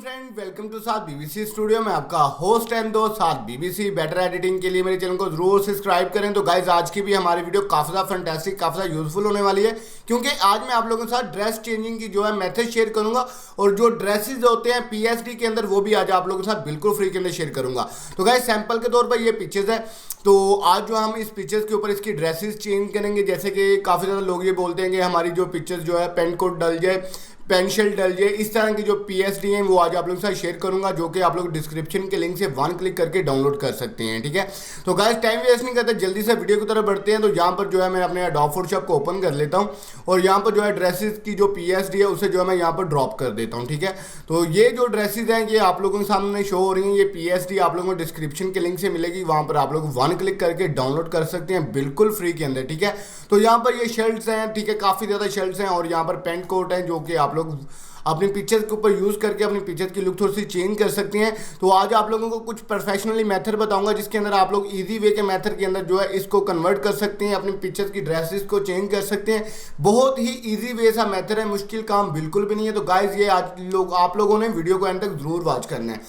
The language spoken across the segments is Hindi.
फ्रेंड, वेलकम टू साथ बीबीसी स्टूडियो में आपका होस्ट एंड दोस्त साथ बीबीसी। बेटर एडिटिंग के लिए मेरे चैनल को जरूर सब्सक्राइब करें। तो गाइज आज की भी हमारी वीडियो काफ़ी ज़्यादा फैंटास्टिक, काफ़ी ज़्यादा यूजफुल होने वाली है, क्योंकि आज मैं आप लोगों के साथ ड्रेस चेंजिंग की जो है मेथड शेयर करूंगा और जो ड्रेसेस होते हैं पीएसडी के अंदर वो भी आज आप लोगों के साथ बिल्कुल फ्री के अंदर शेयर करूंगा। तो गाइज सैंपल के तौर पर ये पिक्चर्स है, तो आज जो हम इस पिक्चर्स के ऊपर इसकी ड्रेसेस चेंज करेंगे। जैसे कि काफ़ी ज़्यादा लोग ये बोलते हैं कि हमारी जो पिक्चर्स जो है पेंट कोट डल जाए, पेंसिल डल जाए, इस तरह की जो पीएसडी हैं वो आज आप लोगों के साथ शेयर करूंगा, जो कि आप लोग डिस्क्रिप्शन के लिंक से वन क्लिक करके डाउनलोड कर सकते हैं। ठीक है, तो गाइस टाइम वेस्ट नहीं करते, जल्दी से वीडियो की तरफ बढ़ते हैं। तो यहाँ पर जो है मैं अपने एडोब फोटोशॉप को ओपन कर लेता हूँ और यहाँ पर जो है ड्रेसेस की जो पीएसडी है उसे जो है मैं यहाँ पर ड्रॉप कर देता हूँ। ठीक है, तो ये जो ड्रेसेस हैं ये आप लोगों के सामने शो हो रही हैं। ये पीएसडी आप लोगों को डिस्क्रिप्शन के लिंक से मिलेगी, वहाँ पर आप लोग वन क्लिक करके डाउनलोड कर सकते हैं बिल्कुल फ्री के अंदर। ठीक है, तो यहाँ पर ये शर्ट्स हैं, ठीक है, काफ़ी ज़्यादा शर्ट्स हैं और यहाँ पर पेंट कोट है जो कि आप लोग अपनी पिक्चर्स के ऊपर यूज़ करके अपनी पिक्चर्स की लुक थोड़ी सी चेंज कर सकते हैं। तो आज आप लोगों को कुछ प्रोफेशनली मेथड बताऊंगा जिसके अंदर आप लोग इजी वे के मेथड के अंदर जो है इसको कन्वर्ट कर सकते हैं, अपनी पिक्चर्स की ड्रेसेस को चेंज कर सकते हैं। बहुत ही इजी वे सा मेथड है, मुश्किल काम बिल्कुल भी नहीं है। तो गाइज ये आज आप लोगों ने वीडियो को एंड तक जरूर वॉच करना है।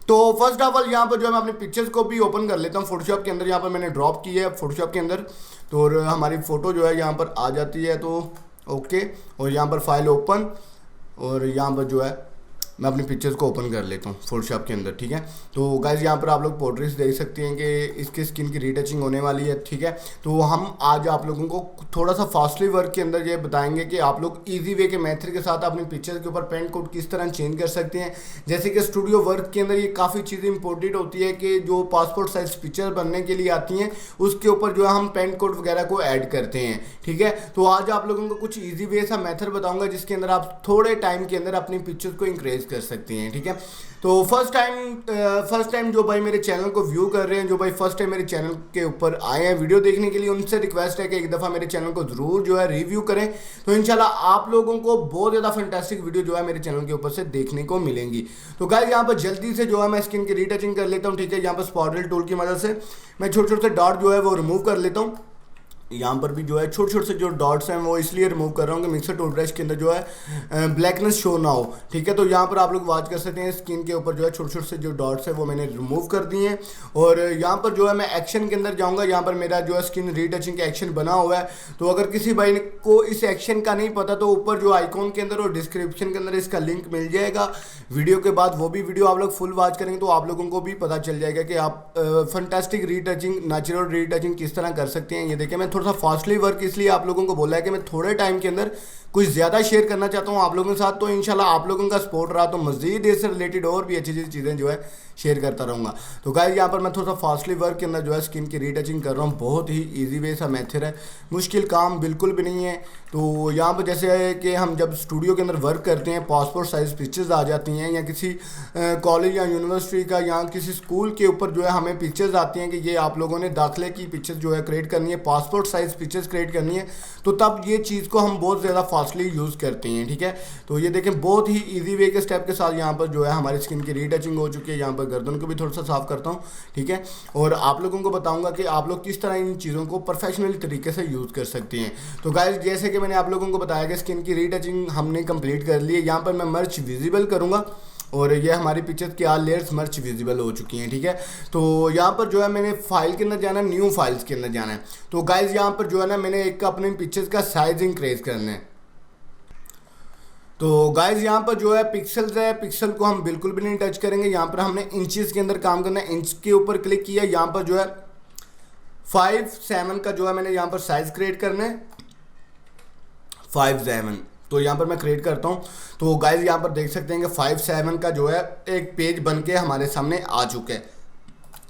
तो फर्स्ट ऑफ ऑल यहाँ पर जो है मैं अपनी पिक्चर्स को भी ओपन कर लेता हूँ फोटोशॉप के अंदर। यहाँ पर मैंने ड्रॉप की है फोटोशॉप के अंदर, तो और हमारी फ़ोटो जो है यहाँ पर आ जाती है। तो ओके, और यहाँ पर फाइल ओपन और यहाँ पर जो है मैं अपनी पिक्चर्स को ओपन कर लेता हूँ फोटोशॉप के अंदर। ठीक है, तो गाइज यहाँ पर आप लोग पोर्ट्रेट्स देख सकते हैं कि इसकी स्किन की रीटचिंग होने वाली है। ठीक है, तो हम आज आप लोगों को थोड़ा सा फास्टली वर्क के अंदर ये बताएंगे कि आप लोग इजी वे के मेथड के साथ अपनी पिक्चर्स के ऊपर पेंट कोड किस तरह चेंज कर सकते हैं। जैसे कि स्टूडियो वर्क के अंदर ये काफ़ी चीज़ें इंपॉर्टेंट होती है कि जो पासपोर्ट साइज पिक्चर बनने के लिए आती हैं उसके ऊपर जो है हम पेंट कोड वगैरह को ऐड करते हैं। ठीक है, तो आज आप लोगों को कुछ ईजी वे सा मेथड बताऊँगा जिसके अंदर आप थोड़े टाइम के अंदर अपनी पिक्चर्स को इंक्रेज कर सकते हैं। ठीक है, तो फर्स्ट टाइम जो भाई मेरे चैनल को व्यू कर रहे हैं, जो भाई फर्स्ट टाइम मेरे चैनल के ऊपर आए हैं वीडियो देखने के लिए, उनसे रिक्वेस्ट है कि एक दफ़ा मेरे चैनल को जरूर जो है रिव्यू करें। तो इंशाल्लाह आप लोगों को बहुत ज़्यादा फैंटास्टिक वीडियो जो है मेरे चैनल के ऊपर से देखने को मिलेंगी। तो गाइस यहाँ पर जल्दी से जो है मैं स्किन की रीटचिंग कर लेता हूँ। ठीक है, यहाँ पर स्पॉटल टूल की मदद से मैं छोटे छोटे से डॉट जो है वो रिमूव कर लेता हूँ। यहाँ पर भी जो है छोटे छोटे से जो डॉट्स हैं वो इसलिए रिमूव कर रहा हूँ कि मिक्सर टूल ब्रश के अंदर जो है ब्लैकनेस शो ना हो। ठीक है, तो यहाँ पर आप लोग वॉच कर सकते हैं स्किन के ऊपर जो है छोटे छोटे से जो डॉट्स हैं वो मैंने रिमूव कर दिए हैं। और यहाँ पर जो है मैं एक्शन के अंदर जाऊँगा। यहाँ पर मेरा जो है स्किन रीटचिंग का एक्शन बना हुआ है, तो अगर किसी भाई को इस एक्शन का नहीं पता तो ऊपर जो आइकॉन के अंदर और डिस्क्रिप्शन के अंदर इसका लिंक मिल जाएगा वीडियो के बाद। वो भी वीडियो आप लोग फुल वॉच करेंगे तो आप लोगों को भी पता चल जाएगा कि आप फंटास्टिक रीटचिंग, नेचुरल रीटचिंग किस तरह कर सकते हैं। ये देखिए मैं थोड़ा सा फास्टली वर्क इसलिए आप लोगों को बोला है कि मैं थोड़े टाइम के अंदर कुछ ज़्यादा शेयर करना चाहता हूं आप लोगों के साथ। तो इंशाल्लाह आप लोगों का सपोर्ट रहा तो मज़ीद इससे रिलेटेड और भी अच्छी चीज़ें जो है शेयर करता रहूँगा। तो गाइस यहाँ पर मैं थोड़ा सा फास्टली वर्क के अंदर जो है स्किन की रीटचिंग कर रहा हूँ। बहुत ही इजी वे सा मेथड है, मुश्किल काम बिल्कुल भी नहीं है। तो यहाँ पर जैसे है कि हम जब स्टूडियो के अंदर वर्क करते हैं पासपोर्ट साइज़ पिक्चर्स आ जाती हैं, या किसी कॉलेज या यूनिवर्सिटी का या किसी स्कूल के ऊपर जो है हमें पिक्चर्स आती हैं कि ये आप लोगों ने दाखिले की पिक्चर्स जो है क्रिएट करनी है, पासपोर्ट साइज़ पिक्चर्स क्रिएट करनी है, तो तब ये चीज़ को हम बहुत ज़्यादा फास्टली यूज़ करते हैं। ठीक है, तो ये देखें बहुत ही इजी वे के स्टेप के साथ यहाँ पर जो है हमारी स्किन की रीटचिंग हो चुकी है। यहाँ पर गर्दन को भी थोड़ा सा साफ करता हूँ। ठीक है, और आप लोगों को बताऊंगा कि आप लोग किस तरह इन चीज़ों को प्रोफेशनल तरीके से यूज़ कर सकते हैं। तो गाइस जैसे कि मैंने आप लोगों को बताया कि स्किन की रीटचिंग हमने कंप्लीट कर ली है। यहाँ पर मैं मर्च विजिबल करूँगा और ये हमारी पिक्चर की आल लेयर्स मर्च विजिबल हो चुकी हैं। ठीक है, तो यहाँ पर जो है मैंने फाइल के अंदर जाना है, न्यू फाइल्स के अंदर जाना है। तो गाइज यहाँ पर जो है ना मैंने एक अपने पिक्चर्स का साइज इंक्रीज करना है। तो गाइज यहाँ पर जो है पिक्सल्स है, पिक्सल को हम बिल्कुल भी नहीं टच करेंगे। यहाँ पर हमने इंचेस के अंदर काम करना है, इंच के ऊपर क्लिक किया। यहाँ पर जो है 5:7 का जो है मैंने यहाँ पर साइज क्रिएट करना है 5:7। तो यहाँ पर मैं क्रिएट करता हूँ। तो गाइज यहाँ पर देख सकते हैं कि 5:7 का जो है एक पेज बन के हमारे सामने आ चुके हैं।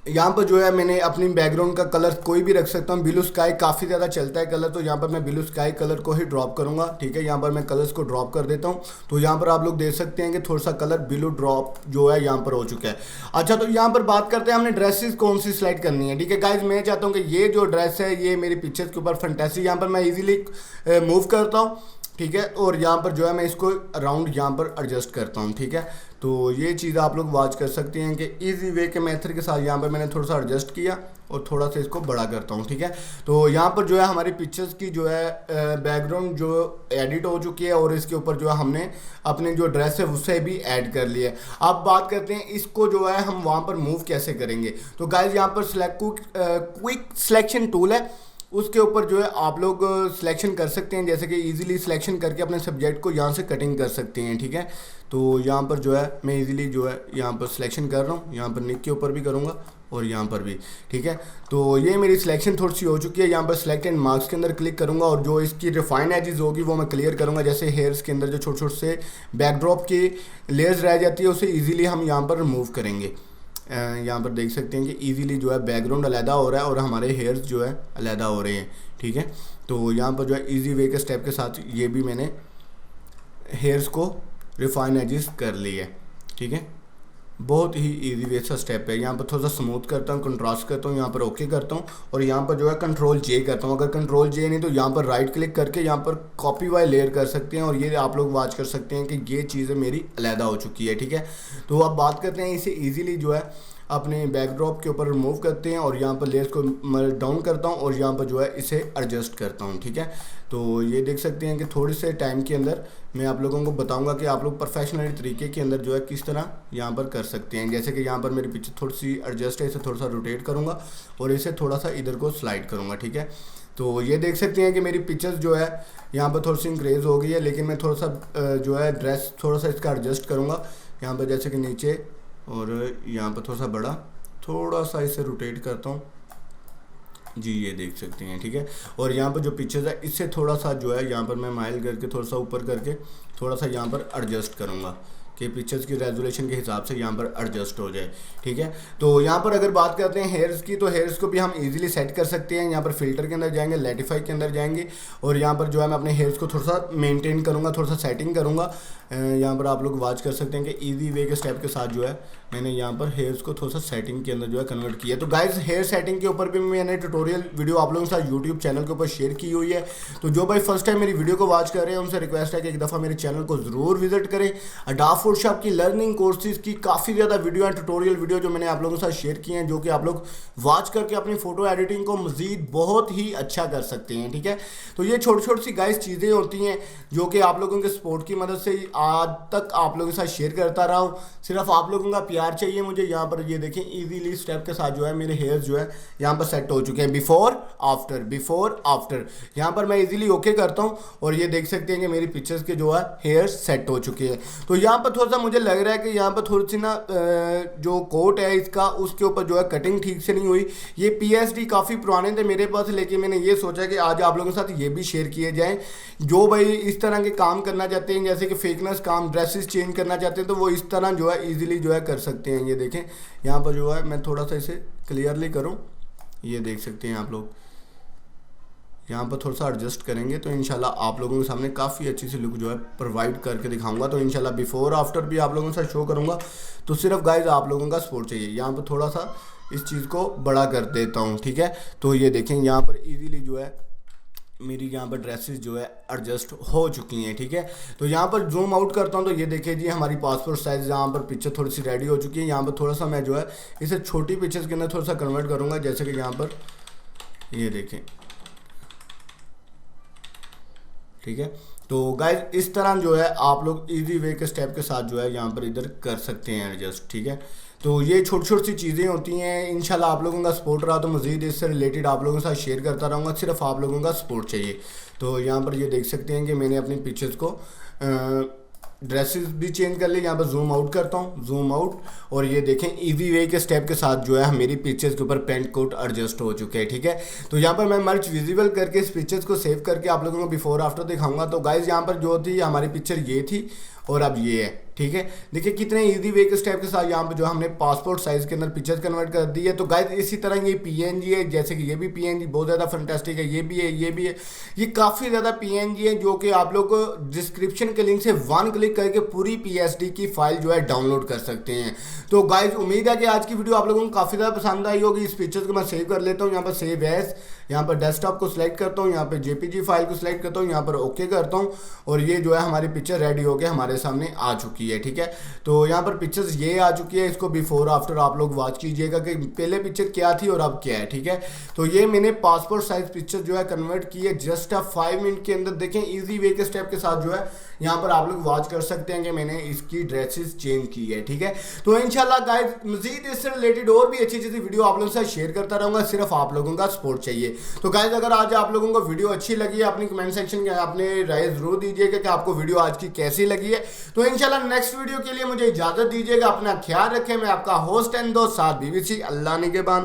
यहाँ पर जो है मैंने अपनी बैकग्राउंड का कलर कोई भी रख सकता हूँ, ब्लू स्काई काफ़ी ज़्यादा चलता है कलर, तो यहाँ पर मैं ब्लू स्काई कलर को ही ड्रॉप करूँगा। ठीक है, यहाँ पर मैं कलर्स को ड्रॉप कर देता हूँ। तो यहाँ पर आप लोग देख सकते हैं कि थोड़ा सा कलर ब्लू ड्रॉप जो है यहाँ पर हो चुका है। अच्छा, तो यहाँ पर बात करते हैं हमने ड्रेसेस कौन सी सिलेक्ट करनी है। ठीक है गाइज, मैं चाहता हूँ कि ये जो ड्रेस है ये मेरी पिक्चर्स के ऊपर फैंटास्टिक, यहाँ पर मैं ईजिली मूव करता हूँ। ठीक है, और यहाँ पर जो है मैं इसको राउंड यहाँ पर एडजस्ट करता हूँ। ठीक है, तो ये चीज़ आप लोग वॉच कर सकते हैं कि इजी वे के मेथड के साथ यहाँ पर मैंने थोड़ा सा एडजस्ट किया और थोड़ा सा इसको बड़ा करता हूँ, ठीक है। तो यहाँ पर जो है हमारी पिक्चर्स की जो है बैकग्राउंड जो एडिट हो चुकी है और इसके ऊपर जो है हमने अपने जो ड्रेस है उससे भी ऐड कर लिया है। अब बात करते हैं इसको जो है हम वहाँ पर मूव कैसे करेंगे। तो गाइज यहाँ पर क्विक सिलेक्शन टूल है, उसके ऊपर जो है आप लोग सिलेक्शन कर सकते हैं, जैसे कि इजीली सिलेक्शन करके अपने सब्जेक्ट को यहाँ से कटिंग कर सकते हैं, ठीक है। तो यहाँ पर जो है मैं इजीली जो है यहाँ पर सिलेक्शन कर रहा हूँ, यहाँ पर निक के ऊपर भी करूँगा और यहाँ पर भी, ठीक है। तो ये मेरी सिलेक्शन थोड़ी सी हो चुकी है। यहाँ पर सिलेक्ट एंड मार्क्स के अंदर क्लिक करूँगा और जो इसकी रिफाइन एजेस होगी वो मैं क्लियर करूँगा। जैसे हेयर्स के अंदर जो छोटे छोटे से बैकड्रॉप की लेयर्स रह जाती है उसे ईजिली हम यहाँ पर रिमूव करेंगे। यहाँ पर देख सकते हैं कि इजीली जो है बैकग्राउंड अलहदा हो रहा है और हमारे हेयर्स जो है अलहदा हो रहे हैं, ठीक है। तो यहाँ पर जो है इजी वे के स्टेप के साथ ये भी मैंने हेयर्स को रिफाइन एजेस कर ली है, ठीक है। बहुत ही इजी वे सा स्टेप है। यहाँ पर थोड़ा सा स्मूथ करता हूँ, कंट्रास्ट करता हूँ, यहाँ पर ओके करता हूँ और यहाँ पर जो है कंट्रोल जे करता हूँ। अगर कंट्रोल जे नहीं तो यहाँ पर राइट क्लिक करके यहाँ पर कॉपी बाय लेयर कर सकते हैं और ये आप लोग वॉच कर सकते हैं कि ये चीज़ें मेरी अलहदा हो चुकी है, ठीक है। तो अब बात करते हैं इसे ईजिली जो है अपने बैकड्रॉप के ऊपर रिमूव करते हैं और यहाँ पर लेयर्स को डाउन करता हूँ और यहाँ पर जो है इसे एडजस्ट करता हूँ, ठीक है। तो ये देख सकते हैं कि थोड़े से टाइम के अंदर मैं आप लोगों को बताऊंगा कि आप लोग प्रोफेशनल तरीके के अंदर जो है किस तरह यहाँ पर कर सकते हैं। जैसे कि यहाँ पर मेरी पीछे थोड़ी सी एडजस्ट है, इसे थोड़ा सा रोटेट करूँगा और इसे थोड़ा सा इधर को स्लाइड करूँगा, ठीक है। तो ये देख सकते हैं कि मेरी पिक्चर्स जो है यहाँ पर थोड़ी सी इंक्रेज हो गई है, लेकिन मैं थोड़ा सा जो है ड्रेस थोड़ा सा इसका एडजस्ट करूँगा यहाँ पर, जैसे कि नीचे और यहाँ पर थोड़ा सा बड़ा, थोड़ा सा इसे रोटेट करता हूँ जी, ये देख सकते हैं, ठीक है। और यहाँ पर जो पिक्चर्स है इससे थोड़ा सा जो है यहाँ पर मैं माइल करके थोड़ा सा ऊपर करके थोड़ा सा यहाँ पर एडजस्ट करूँगा कि पिक्चर्स की रेजोल्यूशन के हिसाब से यहाँ पर एडजस्ट हो जाए, ठीक है। तो यहाँ पर अगर बात करते हैं हेयर्स की, तो हेयर्स को भी हम इजीली सेट कर सकते हैं। यहाँ पर फिल्टर के अंदर जाएंगे, लेटिफाई के अंदर जाएंगे और यहाँ पर जो है मैं अपने हेयर्स को थोड़ा सा मेंटेन करूँगा, थोड़ा सा सेटिंग करूँगा। यहाँ पर आप लोग वॉच कर सकते हैं कि इजी वे के स्टेप के साथ जो है मैंने यहाँ पर हेयर्स को थोड़ा सा सेटिंग के अंदर जो है कन्वर्ट किया। तो गाइस हेयर सेटिंग के ऊपर भी मैंने ट्यूटोरियल वीडियो आप लोगों के साथ यूट्यूब चैनल के ऊपर शेयर की हुई है। तो जो भाई फर्स्ट टाइम मेरी वीडियो को वॉच कर रहे हैं उनसे रिक्वेस्ट है कि एक दफ़ा मेरे चैनल को ज़रूर विजिट करें। अडोब फोटोशॉप की लर्निंग कोर्सेज की काफ़ी ज़्यादा वीडियो हैं, ट्यूटोरियल वीडियो जो मैंने आप लोगों के साथ शेयर किए हैं, जो कि आप लोग वॉच करके अपनी फ़ोटो एडिटिंग को मज़ीद बहुत ही अच्छा कर सकते हैं, ठीक है। तो ये छोटी छोटी सी गाइस चीज़ें होती हैं जो कि आप लोगों के सपोर्ट की मदद से आज तक आप लोगों के साथ शेयर करता रहा हूँ। सिर्फ आप लोगों का प्यार चाहिए मुझे। यहाँ पर ये देखें इजीली स्टेप के साथ जो है मेरे हेयर्स जो है यहाँ पर सेट हो चुके हैं, बिफोर आफ्टर। यहाँ पर मैं इजीली ओके करता हूँ और ये देख सकते हैं कि मेरी पिक्चर्स के जो है हेयर्स सेट हो चुके हैं। तो यहाँ पर थोड़ा सा मुझे लग रहा है कि यहाँ पर थोड़ी सी ना जो कोट है इसका उसके ऊपर जो है कटिंग ठीक से नहीं हुई। ये PSD काफ़ी पुराने थे मेरे पास, लेकिन मैंने ये सोचा कि आज आप लोगों के साथ ये भी शेयर किए जाएँ। जो भाई इस तरह के काम करना चाहते हैं, जैसे कि फेकनेस काम, ड्रेसेस चेंज करना चाहते हैं, तो वो इस तरह जो है इजीली जो है कर सकते हैं। ये देखें यहाँ पर जो है मैं थोड़ा सा इसे क्लियरली करूँ, ये देख सकते हैं आप लोग। यहाँ पर थोड़ा सा एडजस्ट करेंगे तो इंशाल्लाह आप लोगों के सामने काफ़ी अच्छी सी लुक जो है प्रोवाइड करके दिखाऊंगा। तो इंशाल्लाह बिफोर आफ्टर भी आप लोगों के साथ शो करूँगा। तो सिर्फ गाइज आप लोगों का सपोर्ट चाहिए। यहाँ पर थोड़ा सा इस चीज़ को बड़ा कर देता हूँ, ठीक है। तो ये देखें यहाँ पर ईजीली जो है मेरी यहाँ पर ड्रेसेस जो है एडजस्ट हो चुकी हैं, ठीक है। तो यहाँ पर जूम आउट करता हूँ तो ये देखिए जी हमारी पासपोर्ट साइज़ यहाँ पर पिक्चर थोड़ी सी रेडी हो चुकी है। यहाँ पर थोड़ा सा मैं जो है इसे छोटी पिक्चर्स के अंदर थोड़ा सा कन्वर्ट करूँगा, जैसे कि यहाँ पर ये देखें, ठीक है। तो गाइज इस तरह जो है आप लोग इजी वे के स्टेप के साथ जो है यहाँ पर इधर कर सकते हैं एडजस्ट, ठीक है। तो ये छोटी छोटी सी चीज़ें होती हैं। इंशाल्लाह आप लोगों का सपोर्ट रहा तो मज़ीद इससे रिलेटेड आप लोगों के साथ शेयर करता रहूँगा। सिर्फ आप लोगों का सपोर्ट चाहिए। तो यहाँ पर ये देख सकते हैं कि मैंने अपनी पिक्चर्स को ड्रेसेस भी चेंज कर ली। यहाँ पर जूम आउट करता हूँ, जूम आउट, और ये देखें इजी वे के स्टेप के साथ जो है मेरी पिक्चर्स के ऊपर पेंट कोट एडजस्ट हो चुके हैं, ठीक है। तो यहाँ पर मैं मर्ज विजिबल करके इस पिक्चर्स को सेव करके आप लोगों को बिफोर आफ्टर दिखाऊंगा। तो गाइज यहाँ पर जो थी हमारी पिक्चर ये थी और अब ये है, ठीक है। देखिए कितने इजी वे के स्टेप के साथ यहाँ पर जो हमने पासपोर्ट साइज़ के अंदर पिक्चर्स कन्वर्ट कर दी है। तो गाइज इसी तरह ये PNG है, जैसे कि ये भी PNG बहुत ज़्यादा फैंटास्टिक है, ये भी है, ये भी है, ये काफ़ी ज़्यादा PNG है जो कि आप लोग डिस्क्रिप्शन के लिंक से 1 क्लिक करके पूरी PSD की फाइल जो है डाउनलोड कर सकते हैं। तो गाइज उम्मीद है कि आज की वीडियो आप लोगों को काफ़ी ज़्यादा पसंद आई होगी। इस पिक्चर्स को मैं सेव कर लेता हूँ, यहाँ पर सेव एज, यहाँ पर डेस्कटॉप को सिलेक्ट करता हूँ, यहाँ पर JPG फाइल को सिलेक्ट करता हूँ, यहाँ पर ओके करता हूँ और ये जो है हमारी पिक्चर रेडी होकर हमारे सामने आ चुकी है। चुकी है, ठीक है। तो यहाँ पर पिक्चर्स ये आ चुकी है, इसको बिफोर आफ्टर आप लोग वॉच कीजिएगा कि पहले पिक्चर क्या थी और अब क्या है, ठीक है। तो ये मैंने पासपोर्ट साइज पिक्चर जो है कन्वर्ट की है जस्ट 5 मिनट के अंदर। देखें इजी वे के स्टेप के साथ जो है यहाँ पर आप लोग वॉच कर सकते हैं कि मैंने इसकी ड्रेसेस चेंज की है, ठीक है। तो इंशाल्लाह गाइस मजीद इससे रिलेटेड और भी अच्छी अच्छी वीडियो आप लोगों के साथ शेयर करता रहूंगा, सिर्फ आप लोगों का सपोर्ट चाहिए। तो गाइस अगर आज आप लोगों को वीडियो अच्छी लगी है, अपनी कमेंट सेक्शन में अपने राय जरूर दीजिएगा कि आपको वीडियो आज की कैसी लगी है। तो इंशाल्लाह नेक्स्ट वीडियो के लिए मुझे इजाजत दीजिएगा, अपना ख्याल रखें। मैं आपका होस्ट एंड दोस्त साद बीबीसी, अल्लाह निगहबान।